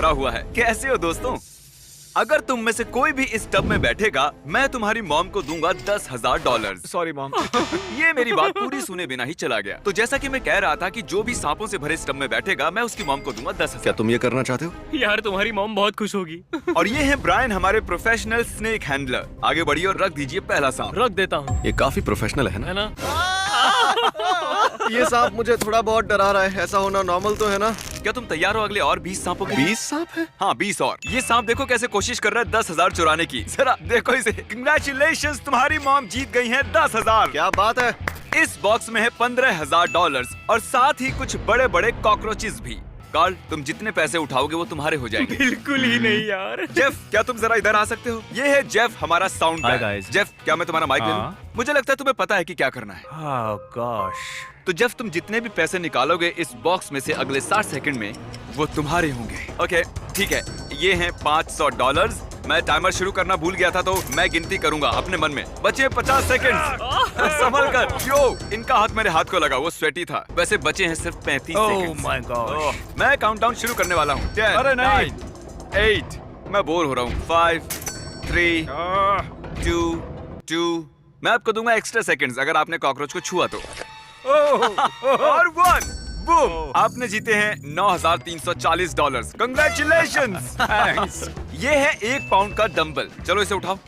भरा हुआ है। कैसे हो दोस्तों? अगर तुम में से कोई भी इस टब में बैठेगा, मैं तुम्हारी मॉम को दूंगा $10,000। Sorry mom. ये मेरी बात पूरी सुने बिना ही चला गया। तो जैसा कि मैं कह रहा था कि जो भी सांपों से भरे इस टब में बैठेगा, मैं उसकी मॉम को दूंगा 10,000। क्या तुम ये करना चाहते हो? यार तुम्हारी मॉम बहुत खुश होगी। और ये है ब्रायन, हमारे प्रोफेशनल स्नेक हैंडलर। आगे बढ़िए और रख दीजिए पहला सांप। रख देता हूँ, ये काफी प्रोफेशनल है है ना? ना? ये सांप मुझे थोड़ा बहुत डरा रहा है। ऐसा होना नॉर्मल तो है ना? क्या तुम तैयार हो अगले और 20 सांपों के लिए? 20 सांप है? हाँ 20 और। ये सांप देखो कैसे कोशिश कर रहा है 10,000 चुराने की। जरा देखो इसे। कंग्रेचुलेशंस, तुम्हारी मॉम जीत गई है 10,000। क्या बात है? इस बॉक्स में है $15,000 और साथ ही कुछ बड़े बड़े कॉकरोचेस भी। कार्ल, तुम जितने पैसे उठाओगे वो तुम्हारे हो जाएंगे। बिल्कुल ही नहीं यार। जेफ, क्या तुम जरा इधर आ सकते हो? ये है जेफ, हमारा sound Hi, man. guys. Jeff, क्या मैं तुम्हारा माइक ले लूं? हाँ। मुझे लगता है तुम्हें पता है कि क्या करना है। Oh gosh. तो जेफ, तुम जितने भी पैसे निकालोगे इस बॉक्स में से अगले 60 सेकंड में वो तुम्हारे होंगे। ओके, ठीक है। ये हैं $500। मैं टाइमर शुरू करना भूल गया था तो मैं गिनती करूंगा अपने मन में। बचे 50 सेकंड। संभल कर। यो, इनका हाथ मेरे हाथ को लगा, वो स्वेटी था। वैसे बचे हैं सिर्फ 35 Oh सेकंड। my gosh. मैं काउंटडाउन शुरू करने वाला हूँ। 10, अरे नहीं। 9, 8, मैं बोर हो रहा हूँ। 5, 3, 2, मैं आपको दूंगा एक्स्ट्रा सेकंड्स अगर आपने कॉकरोच को छुआ तो। और 1, बूम, आपने जीते हैं $9,340। कंग्रेचुलेशंस। थैंक्स। ये है 1 पाउंड का डंबल। चलो इसे उठाओ।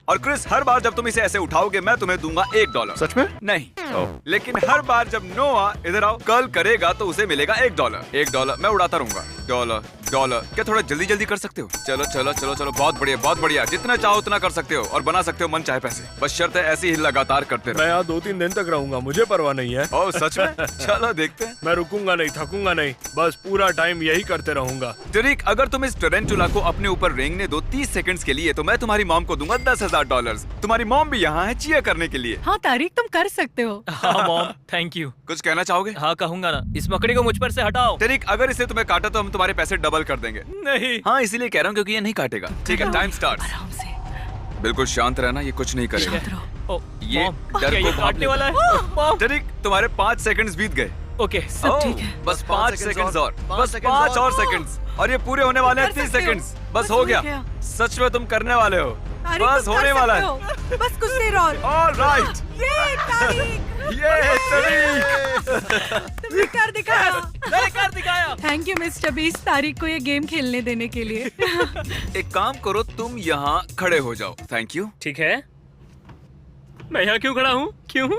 और क्रिस, हर बार जब तुम इसे ऐसे उठाओगे मैं तुम्हें दूंगा $1। सच में? नहीं, लेकिन हर बार जब नोआ इधर आओ कर्ल करेगा तो उसे मिलेगा $1। $1 मैं उड़ाता रहूंगा। डॉलर। क्या थोड़ा जल्दी जल्दी कर सकते हो? चलो चलो चलो चलो, बहुत बढ़िया बहुत बढ़िया। जितना चाहो उतना कर सकते हो और बना सकते हो मन चाहे पैसे। बस शर्त है ऐसे ही लगातार करते रहो। मैं यहाँ 2-3 दिन तक रहूंगा, मुझे परवाह नहीं है। ओह सच में? चलो देखते हैं। मैं रुकूंगा नहीं, थकूंगा नहीं, बस पूरा टाइम यही करते रहूंगा। टरीक, अगर तुम इस टरेंटुला को अपने ऊपर रेंगने दो 30 सेकंड्स के लिए तो मैं तुम्हारी मॉम को दूंगा $10,000। तुम्हारी मॉम भी यहाँ है चीयर करने के लिए। हाँ तारिक, तुम कर सकते हो। हाँ मॉम, थैंक यू। कुछ कहना चाहोगे? हाँ कहूंगा ना, इस मकड़ी को मुझ पर से हटाओ। टरीक, अगर इसे तुम्हें काटा तो हम तुम्हारे पैसे डबल कर देंगे। नहीं। हाँ इसीलिए कह रहा हूँ क्योंकि ये नहीं काटेगा। ठीक है, टाइम स्टार्ट। आराम से। बिल्कुल शांत रहना, ये कुछ नहीं करेगा। शांत रहो। ओ, ये मॉम, डर क्या को ये भाप काटने लेता वाला है? मॉम। टरीक, तुम्हारे 5 सेकंड्स बीत गए। ओके, सब ओह, ठीक है। बस 5 5 सेकंड्स और। पाँच बस सेकंड्स 5 और और। सेकंड्स और ये पूरे होने वाले हैं कर 30 सकते हो। सेकंड्स। बस बस हो हो गया। गया। सच में तुम करने वाले हो। तारिक, बस तुम होने कर वाला सकते है। हो। बस कुछ देर और। ऑलराइट। ये तारिक, ये टरीक। तुमने कर दिखाया। मैंने कर दिखाया। थैंक यू मिस्टर बीस, तारिक को ये गेम खेलने देने के लिए। एक काम करो, तुम यहाँ खड़े हो जाओ। Thank you. ठीक है, मैं यहाँ क्यों खड़ा हूँ? क्यों?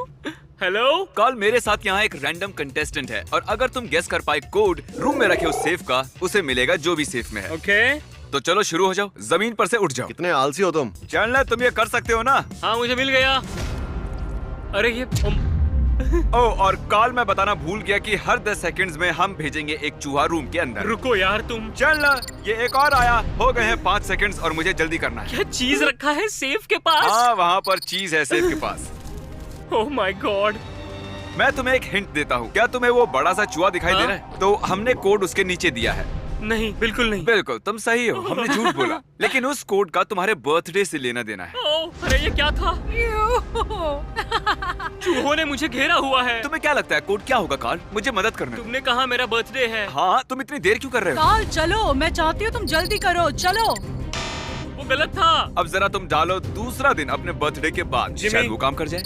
हेलो। कल मेरे साथ यहाँ एक रैंडम कंटेस्टेंट है और अगर तुम गेस कर पाए कोड रूम में रखे उस सेफ का, उसे मिलेगा जो भी सेफ में है। ओके। तो चलो शुरू हो जाओ, जमीन पर से उठ जाओ। कितने आलसी हो तुम? चैंडलर, तुम ये कर सकते हो ना? हाँ मुझे मिल गया। अरे ये ओह, और कॉल मैं बताना भूल गया कि हर 10 सेकंड्स में हम भेजेंगे एक चूहा रूम के अंदर। रुको यार तुम। चैंडलर, ये एक और आया। हो गए हैं 5 सेकंड्स और मुझे जल्दी करना है। क्या चीज रखा है सेफ के पास? हाँ, वहाँ पर चीज है सेफ के पास। Oh my God. मैं तुम्हें एक हिंट देता हूँ। क्या तुम्हें वो बड़ा सा चूहा दिखाई दे रहा है? तो हमने कोड उसके नीचे दिया है। नहीं, बिल्कुल नहीं। बिल्कुल, तुम सही हो, हमने झूठ बोला। लेकिन उस कोड का तुम्हारे बर्थडे से लेना देना है। ओह, अरे ये क्या था? चूहों ने मुझे घेरा हुआ है। तुम्हें क्या लगता है कोड क्या होगा कार्ल? मुझे मदद करना। तुमने कहा मेरा बर्थडे है। हाँ, तुम इतनी देर क्यों कर रहे हो? काल चलो, मैं चाहती हूँ तुम जल्दी करो। चलो। वो गलत था। अब जरा तुम डालो दूसरा दिन अपने बर्थडे के बाद, जिमी। शायद वो काम कर जाए।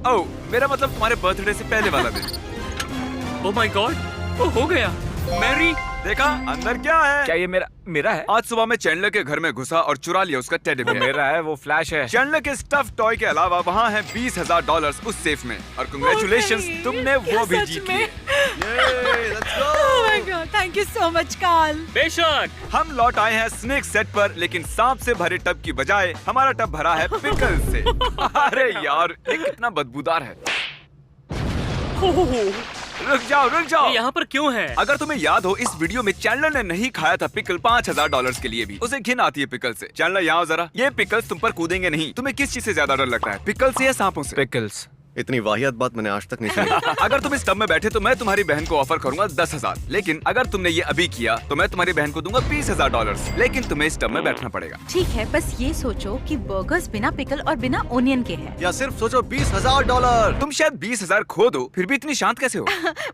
ओह, मेरा मतलब तुम्हारे बर्थडे से पहले वाला दिन। ओह माय गॉड, वो हो गया। मैरी। देखा अंदर क्या है? क्या ये मेरा है? आज सुबह मैं चैंडलर के घर में घुसा और चुरा लिया उसका टेडी वो बेयर। मेरा है, वो फ्लैश है। चैंडलर के स्टफ टॉय के अलावा वहाँ है $20,000 उस सेफ में। और कंग्रेचुलेशंस, नहीं, तुमने क्या वो भी सच जीत में? लिए। Oh my God, thank you so much, काल। बेशक। हम लौट आए हैं स्नेक सेट पर, लेकिन सांप से भरे टब की बजाय हमारा टब भरा है पिकल से। अरे यार, ये कितना बदबूदार है। रुक जाओ रुक जाओ। ये यहाँ पर क्यों है? अगर तुम्हें याद हो, इस वीडियो में चैंडलर ने नहीं खाया था पिकल $5,000 के लिए भी। उसे घिन आती है पिकल से। चैंडलर यहाँ आओ जरा। ये पिकल्स तुम पर कूदेंगे नहीं। तुम्हें किस चीज से ज्यादा डर लगता है, पिकल से या सांपों से? पिकल्स। इतनी वाहियात बात मैंने आज तक नहीं सुनी। अगर तुम इस टब में बैठे तो मैं तुम्हारी बहन को ऑफर करूंगा 10,000, लेकिन अगर तुमने ये अभी किया तो मैं तुम्हारी बहन को दूंगा $20,000, लेकिन तुम्हें इस टब में बैठना पड़ेगा। ठीक है, बस ये सोचो कि बर्गर्स बिना पिकल और बिना ओनियन के हैं। या सिर्फ सोचो $20,000। तुम शायद 20,000 खो दो, फिर भी इतनी शांत कैसे हो?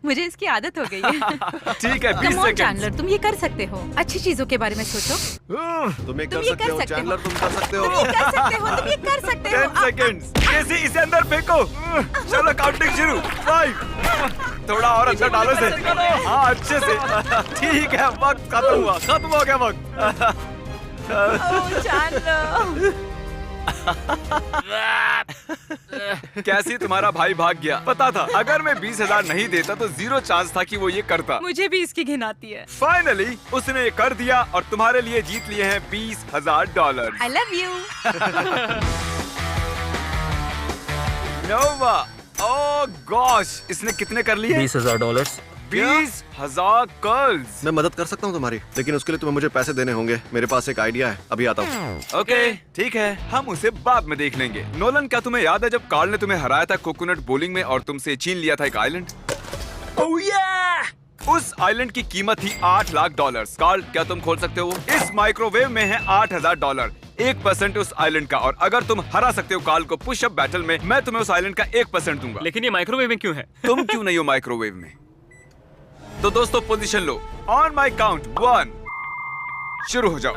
मुझे इसकी आदत हो गई है। ठीक है, 20 कम ऑन सेकंड। चैंडलर, तुम ये कर सकते हो। अच्छी चीजों के बारे में सोचो। तुम ये तुम कर ये सकते कर हो सकते हो। चैंडलर, तुम कर सकते हो। तुम ये कर सकते हो, तुम ये कर सकते हो। 10 सेकंड्स। केसी इसे अंदर फेंको। चलो काउंटिंग शुरू। 5। थोड़ा और अच्छा डालो से। हाँ, अच्छे से। ठीक है, वक्त खत्म हुआ, खत्म हो गया वक्त। ओह, चैंडलर। कैसी तुम्हारा भाई भाग गया। पता था अगर मैं 20,000 नहीं देता तो 0 चांस था कि वो ये करता। मुझे भी इसकी घिन आती है। फाइनली उसने ये कर दिया और तुम्हारे लिए जीत लिए हैं $20,000। I love you। Nova, oh gosh, इसने कितने कर लिए? $20,000। 20,000 कर्ल्स। मैं मदद कर सकता हूँ तुम्हारी, लेकिन उसके लिए तुम्हें मुझे पैसे देने होंगे। मेरे पास एक आइडिया है, अभी आता हूँ। ओके, ठीक है, हम उसे बाद में देख लेंगे। नोलन, क्या तुम्हें याद है जब कार्ल ने तुम्हें हराया था कोकोनट बोलिंग में और तुमसे छीन लिया था एक आइलैंड? ओह या! उस आइलैंड की कीमत थी $8 लाख। कार्ल, क्या तुम खोल सकते हो? इस माइक्रोवेव में है $8,000, 1% उस आइलैंड का, और अगर तुम हरा सकते हो कार्ल को पुश अप बैटल में, मैं तुम्हें उस आइलैंड का 1% दूंगा। लेकिन ये माइक्रोवेव में क्यों है? तुम क्यों नहीं हो माइक्रोवेव में? तो दोस्तों position low. On my count 1, शुरू हो जाओ।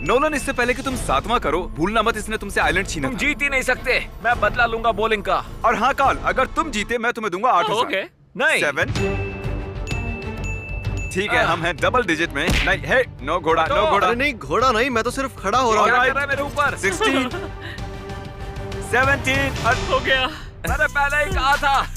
नोलन, इससे पहले कि तुम 7वां करो, भूलना मत इसने तुमसे आइलैंड छीना तुम था। जीत ही नहीं सकते। मैं बदला लूंगा बॉलिंग का। और हाँ कार्ल, अगर तुम जीते मैं तुम्हें दूंगा 8,000। ओके। नहीं। 7। ठीक है, हम हैं डबल डिजिट में। नहीं है, नो घोड़ा, नो घोड़ा। अरे नहीं, घोड़ा नहीं, मैं तो सिर्फ खड़ा हो रहा Alright. हूँ। क्या कर रहा है मेरे ऊपर? 16, 17 और हो गया। मैंने पहले ही कहा था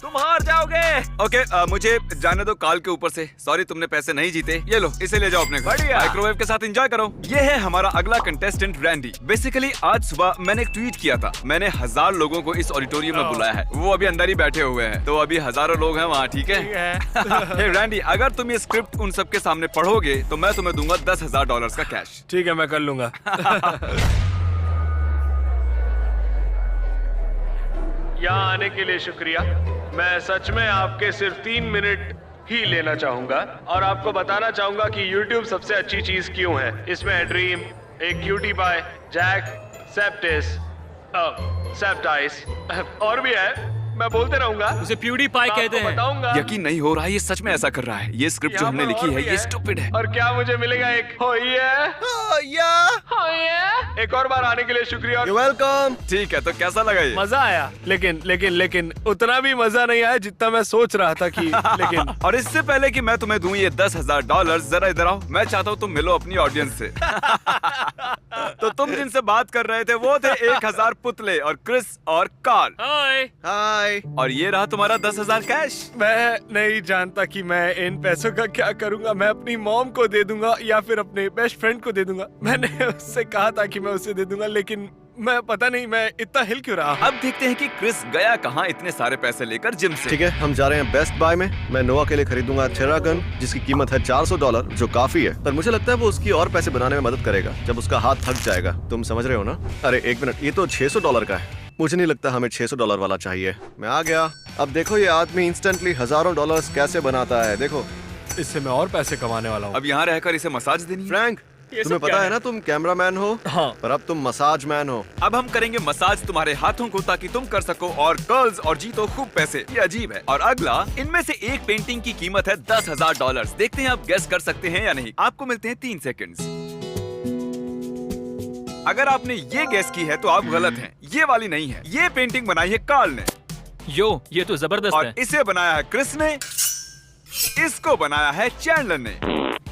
तुम हार जाओगे। ओके, मुझे जाने दो कार्ल के ऊपर से। सॉरी, तुमने पैसे नहीं जीते। ये लो, इसे ले जाओ अपने घर। बढ़िया। माइक्रोवेव के साथ एंजॉय करो। ये है हमारा अगला कंटेस्टेंट रैंडी। बेसिकली आज सुबह मैंने एक ट्वीट किया था। मैंने 1000 लोगों को इस ऑडिटोरियम में बुलाया है। वो अभी अंदर ही बैठे हुए हैं, तो अभी हजारों लोग हैं वहाँ। ठीक है। हे रैंडी, अगर तुम ये स्क्रिप्ट उन सबके सामने पढ़ोगे तो मैं तुम्हें दूंगा $10,000 का कैश। ठीक है, मैं कर लूंगा। यहाँ आने के लिए शुक्रिया। मैं सच में आपके सिर्फ 3 मिनट ही लेना चाहूंगा और आपको बताना चाहूंगा कि YouTube सबसे अच्छी चीज क्यों है। इसमें है ड्रीम, एक क्यूटी पाई, जैक, सेप्टिस, सेप्टाइस और भी है। मैं बोलते रहूंगा। उसे प्यूडीपाई कहते हैं। बताऊंगा। यकीन नहीं हो रहा है, ये सच में ऐसा कर रहा है। ये स्क्रिप्ट जो यहाँ हमने पर लिखी और है भी ये स्टूपिड है। और क्या मुझे मिलेगा? एक हो ये एक और बार आने के लिए शुक्रिया। You're welcome। ठीक है, तो कैसा लगा ये? मजा आया, लेकिन उतना भी मजा नहीं आया जितना मैं सोच रहा था कि लेकिन और इससे पहले कि मैं तुम्हें दूं ये $10,000, जरा इधर आओ। मैं चाहता हूँ तुम मिलो अपनी ऑडियंस से। तो तुम जिनसे बात कर रहे थे वो थे 1000 पुतले और क्रिस और कार्ल। हाय। हाय। और ये रहा तुम्हारा 10,000 कैश। मैं नहीं जानता कि मैं इन पैसों का क्या करूंगा। मैं अपनी मॉम को दे दूंगा या फिर अपने बेस्ट फ्रेंड को दे दूंगा। मैंने उससे कहा था कि मैं उसे दे दूंगा, लेकिन मैं पता नहीं मैं इतना हिल क्यों रहा। अब देखते हैं कि क्रिस गया कहाँ इतने सारे पैसे लेकर जिम से। ठीक है, हम जा रहे हैं बेस्ट बाय में। मैं नोआ के लिए खरीदूंगा थेरागन, जिसकी कीमत है $400, जो काफी है, पर मुझे लगता है वो उसकी और पैसे बनाने में मदद करेगा जब उसका हाथ थक जाएगा। तुम समझ रहे हो ना? अरे एक मिनट, ये तो $600 का है। मुझे नहीं लगता हमें $600 वाला चाहिए। मैं आ गया। अब देखो ये आदमी इंस्टेंटली हजारों डॉलर्स कैसे बनाता है। देखो इससे मैं और पैसे कमाने वाला हूँ। अब यहाँ रहकर इसे मसाज देनी है। फ्रैंक, ये सब तुम्हें क्या पता है? है ना तुम कैमरामैन हो, हाँ। पर अब तुम मसाज मैन हो। अब हम करेंगे मसाज तुम्हारे हाथों को ताकि तुम कर सको और गर्ल्स और जीतो खूब पैसे। ये अजीब है। और अगला, इनमें से एक पेंटिंग की कीमत है $10,000। देखते हैं आप गेस कर सकते हैं या नहीं। आपको मिलते हैं 3 सेकंड्स। अगर आपने ये गेस की है तो आप गलत हैं। ये वाली नहीं है। ये पेंटिंग बनाई है कार्ल ने यो, ये तो जबरदस्त और है। इसे बनाया है क्रिस ने, इसको बनाया है चैंडलर ने।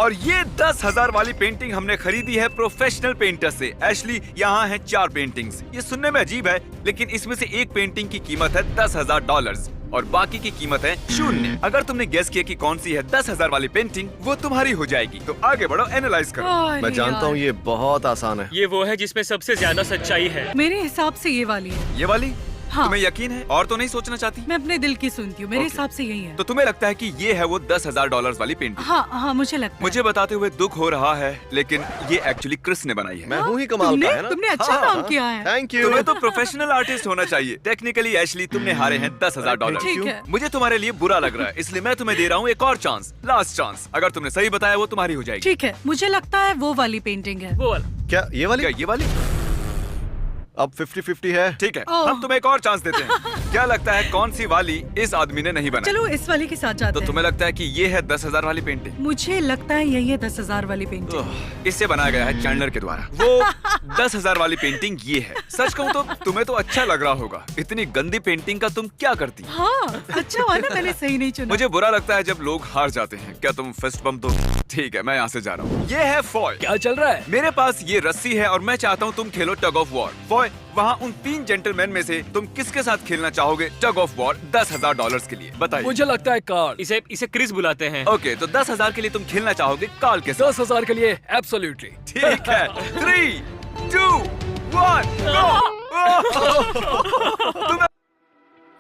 और ये 10,000 वाली पेंटिंग हमने खरीदी है प्रोफेशनल पेंटर से। एशली, यहाँ है 4 पेंटिंग्स। ये सुनने में अजीब है, लेकिन इसमें से एक पेंटिंग की कीमत है $10,000 और बाकी की कीमत है 0। अगर तुमने गेस किया कि कौन सी है 10,000 वाली पेंटिंग, वो तुम्हारी हो जाएगी। तो आगे बढ़ो, एनालाइज करो। मैं जानता हूँ ये बहुत आसान है। ये वो है जिसमें सबसे ज्यादा सच्चाई है। मेरे हिसाब से ये वाली है। ये वाली हाँ। तुम्हें यकीन है और तो नहीं सोचना चाहती? मैं अपने दिल की सुनती हूँ, मेरे Okay. हिसाब से यही है। तो तुम्हें लगता है कि ये है वो $10,000 वाली पेंटिंग? हाँ हाँ, मुझे लगता मुझे बताते हुए दुख हो रहा है, लेकिन ये एक्चुअली क्रिस ने बनाई है। मैं हूँ ही कमाल का, है ना? तुमने अच्छा काम किया है। Thank you. तुम्हें तो प्रोफेशनल आर्टिस्ट होना चाहिए। टेक्निकली एशली, तुमने हारे हैं $10,000। ठीक है। मुझे तुम्हारे लिए बुरा लग रहा है, इसलिए मैं तुम्हें दे रहा हूँ एक और चांस, लास्ट चांस। अगर तुमने सही बताया वो तुम्हारी हो जाएगी। ठीक है, मुझे लगता है वो वाली पेंटिंग है। वो वाला। क्या ये वाली? क्या ये वाली? अब 50-50 है। ठीक है, ओह। हम तुम्हें एक और चांस देते हैं। क्या लगता है कौन सी वाली इस आदमी ने नहीं बनाई? चलो इस वाले के साथ जाते तो हैं। तुम्हें लगता है कि ये है 10,000 वाली पेंटिंग? मुझे लगता है यही है 10,000 वाली पेंटिंग। इससे बनाया गया है चैंडलर के द्वारा। वो 10,000 वाली पेंटिंग ये है। सच कहूँ तो तुम्हें तो अच्छा लग रहा होगा। इतनी गंदी पेंटिंग का तुम क्या करती? हाँ, अच्छा हुआ ना मैंने सही नहीं चुना। मुझे बुरा लगता है जब लोग हार जाते हैं। क्या तुम फिस्ट बम दो? ठीक है, मैं यहाँ से जा रहा हूँ। ये है फॉय। क्या चल रहा है? मेरे पास ये रस्सी है और मैं चाहता हूँ तुम खेलो टग ऑफ वॉर। फॉय, वहाँ उन 3 जेंटलमैन में से तुम किसके साथ खेलना चाहोगे टग ऑफ वॉर $10,000 के लिए? बताइए। मुझे लगता है कार्ल। इसे क्रिस बुलाते हैं। ओके, तो 10,000 के लिए तुम खेलना चाहोगे कार्ल के साथ? 10,000 के लिए एब्सोल्युटली। ठीक है। 3, 2, 1, गो। तुम